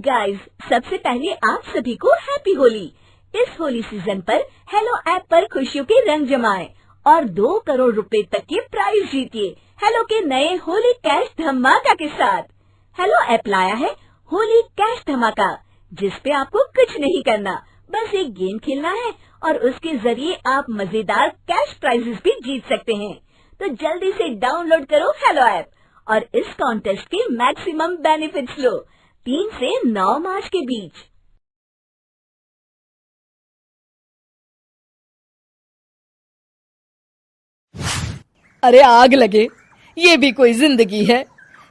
Guys, सबसे पहले आप सभी को हैप्पी होली। इस होली सीजन पर हेलो ऐप पर खुशियों के रंग जमाएं और 2 करोड़ रुपए तक के प्राइज जीतिए हेलो के नए होली कैश धमाका के साथ। हेलो ऐप लाया है होली कैश धमाका, जिस पे आपको कुछ नहीं करना, बस एक गेम खेलना है और उसके जरिए आप मजेदार कैश प्राइजेस भी जीत सकते हैं। तो जल्दी से डाउनलोड करो हेलो ऐप और इस कॉन्टेस्ट के मैक्सिमम बेनिफिट्स लो 3 से 9 मार्च के बीच। अरे आग लगे, ये भी कोई जिंदगी है।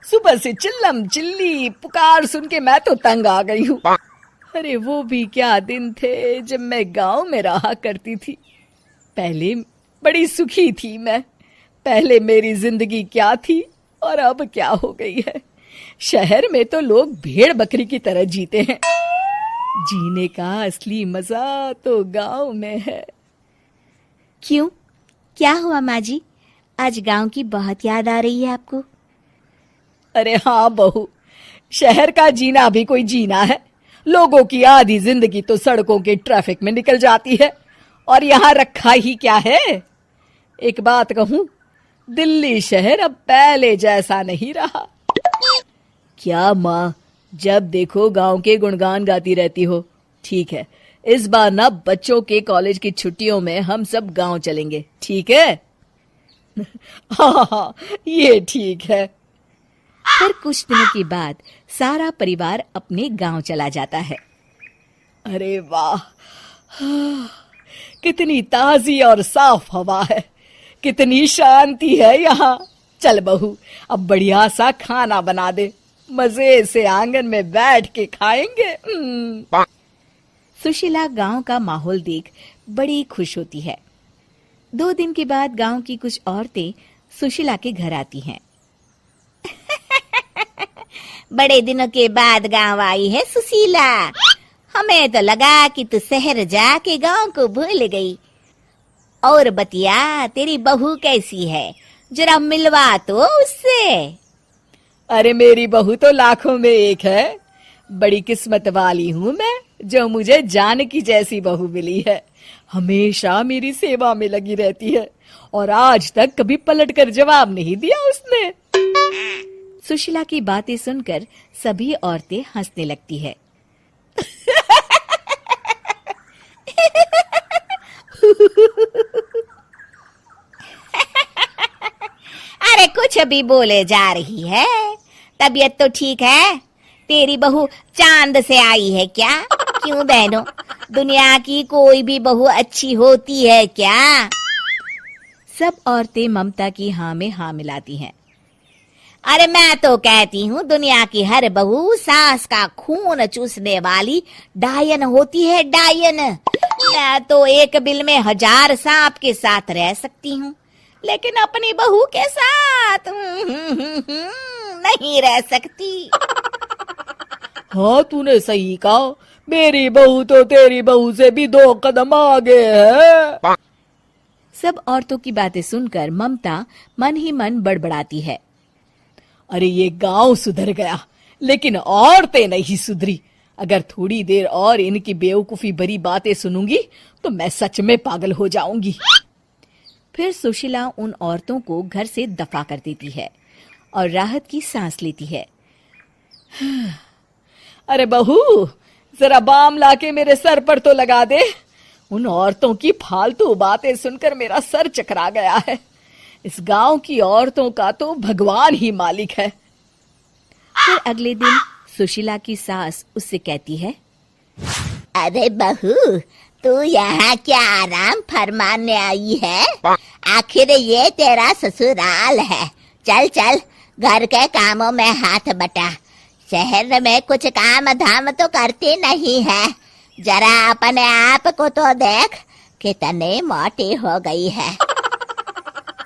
सुबह से चिल्लम चिल्ली पुकार सुन के मैं तो तंग आ गई हूँ। अरे वो भी क्या दिन थे जब मैं गांव में रहा करती थी। पहले बड़ी सुखी थी मैं। पहले मेरी जिंदगी क्या थी और अब क्या हो गई है। शहर में तो लोग भेड़ बकरी की तरह जीते हैं। जीने का असली मजा तो गांव में है। क्यों, क्या हुआ माँ जी? आज गांव की बहुत याद आ रही है आपको? अरे हाँ बहू, शहर का जीना भी कोई जीना है। लोगों की आधी जिंदगी तो सड़कों के ट्रैफिक में निकल जाती है और यहाँ रखा ही क्या है। एक बात कहूँ, दिल्ली शहर अब पहले जैसा नहीं रहा। क्या माँ, जब देखो गांव के गुणगान गाती रहती हो। ठीक है, इस बार ना बच्चों के कॉलेज की छुट्टियों में हम सब गांव चलेंगे, ठीक है? हाँ, ये ठीक है। फिर कुछ दिनों के बाद सारा परिवार अपने गांव चला जाता है। अरे वाह, कितनी ताजी और साफ हवा है, कितनी शांति है यहाँ। चल बहू, अब बढ़िया सा खाना बना दे, मजे से आंगन में बैठ के खाएंगे। सुशीला गांव का माहौल देख बड़ी खुश होती है। 2 दिन के बाद गांव की कुछ औरतें सुशीला के घर आती हैं। बड़े दिनों के बाद गांव आई है सुशीला। हमें तो लगा कि तू शहर जाके गांव को भूल गई। और बतिया, तेरी बहू कैसी है? जरा मिलवा तो उससे। अरे मेरी बहू तो लाखों में एक है। बड़ी किस्मत वाली हूँ मैं जो मुझे जानकी जैसी बहू मिली है। हमेशा मेरी सेवा में लगी रहती है और आज तक कभी पलटकर जवाब नहीं दिया उसने। सुशीला की बातें सुनकर सभी औरतें हंसने लगती है। अरे कुछ भी बोले जा रही है। तबीयत तो ठीक है? तेरी बहू चांद से आई है क्या? क्यों बहनों, दुनिया की कोई भी बहू अच्छी होती है क्या? सब औरतें ममता की हाँ में हाँ मिलाती हैं। अरे मैं तो कहती हूँ दुनिया की हर बहू सास का खून चूसने वाली डायन होती है, डायन। मैं तो एक बिल में 1000 सांप के साथ रह सकती हूँ, लेकिन अपनी बहू के साथ नहीं रह सकती। हाँ, तूने सही कहा। मेरी बहू तो तेरी बहू से भी 2 कदम आगे है। सब औरतों की बातें सुनकर ममता मन ही मन बड़बड़ाती है। अरे ये गांव सुधर गया, लेकिन औरतें नहीं सुधरी। अगर थोड़ी देर और इनकी बेवकूफी भरी बातें सुनूंगी तो मैं सच में पागल हो जाऊंगी। फिर सुशीला उन औरतों को घर से दफा कर देती है और राहत की सांस लेती है। अरे बहू, जरा बाम लाके मेरे सर पर तो लगा दे। उन औरतों की फालतू बातें सुनकर मेरा सर चकरा गया है। इस गांव की औरतों का तो भगवान ही मालिक है। फिर अगले दिन सुशीला की सास उससे कहती है, अरे बहू, तू यहाँ क्या आराम फरमाने आई है? आखिर ये तेरा ससुराल है। चल चल, घर के कामों में हाथ बटा। शहर में कुछ काम धाम तो करती नहीं है। जरा अपने आप को तो देख, कितनी मोटी हो गई है।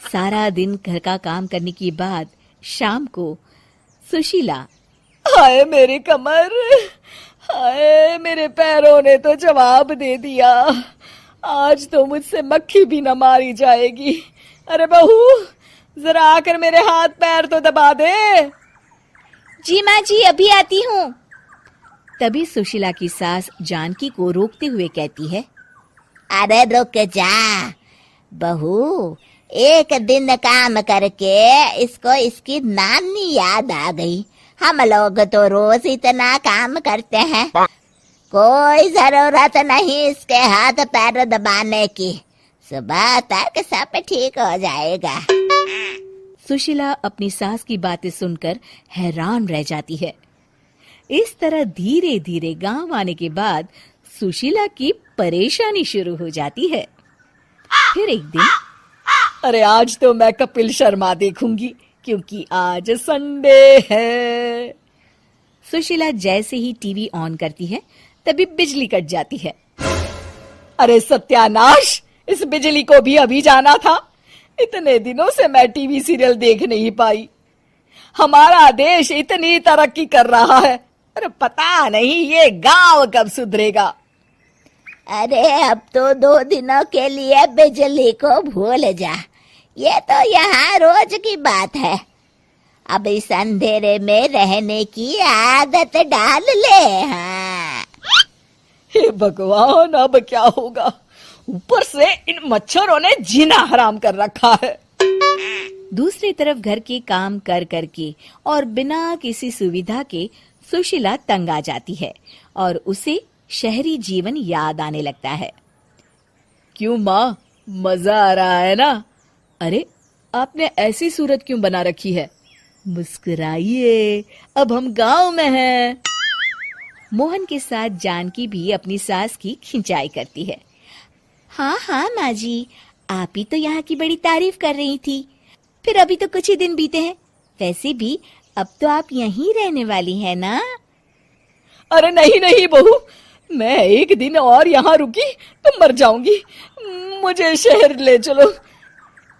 सारा दिन घर का काम करने के बाद शाम को सुशीला, हाय मेरी कमर, हाय मेरे पैरों ने तो जवाब दे दिया। आज तो मुझसे मक्खी भी न मारी जाएगी। अरे बहू, जरा आकर मेरे हाथ पैर तो दबा दे। जी माँ जी, अभी आती हूँ। तभी सुशीला की सास जानकी को रोकते हुए कहती है, अरे रुक जा बहू, एक दिन काम करके इसको इसकी नानी याद आ गई। हम लोग तो रोज इतना काम करते हैं, कोई जरूरत नहीं इसके हाथ पैर दबाने की, सुबह तक सब ठीक हो जाएगा। सुशीला अपनी सास की बातें सुनकर हैरान रह जाती है। इस तरह धीरे धीरे गांव आने के बाद सुशीला की परेशानी शुरू हो जाती है। फिर एक दिन, अरे आज तो मैं कपिल शर्मा देखूंगी क्योंकि आज संडे है। सुशीला जैसे ही टीवी ऑन करती है तभी बिजली कट जाती है। अरे सत्यानाश, इस बिजली को भी अभी जाना था। इतने दिनों से मैं टीवी सीरियल देख नहीं पाई। हमारा देश इतनी तरक्की कर रहा है, अरे पता नहीं ये गांव कब सुधरेगा। अरे अब तो 2 दिनों के लिए बिजली को भूल जा, ये तो यहाँ रोज की बात है। अब इस अंधेरे में रहने की आदत डाल ले। हाँ। हे भगवान, अब क्या होगा? ऊपर से इन मच्छरों ने जीना हराम कर रखा है। दूसरी तरफ घर के काम कर करके और बिना किसी सुविधा के सुशीला तंग आ जाती है और उसे शहरी जीवन याद आने लगता है। क्यों माँ, मजा आ रहा है ना? अरे आपने ऐसी सूरत क्यों बना रखी है? मुस्कुराइए, अब हम गांव में हैं। मोहन के साथ जानकी भी अपनी सास की खिंचाई करती है। हाँ हाँ माँ जी, आप ही तो यहाँ की बड़ी तारीफ कर रही थी। फिर अभी तो कुछ ही दिन बीते हैं, वैसे भी अब तो आप यहीं रहने वाली हैं ना? अरे नहीं नहीं बहू, मैं एक दिन और यहाँ रुकी तो मर जाऊंगी। मुझे शहर ले चलो।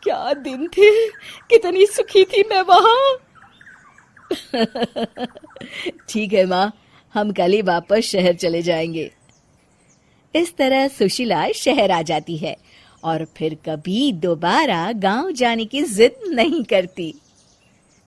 क्या दिन थे, कितनी सुखी थी मैं वहाँ। ठीक है माँ, हम कल ही वापस शहर चले जाएंगे। इस तरह सुशीला शहर आ जाती है और फिर कभी दोबारा गांव जाने की जिद नहीं करती।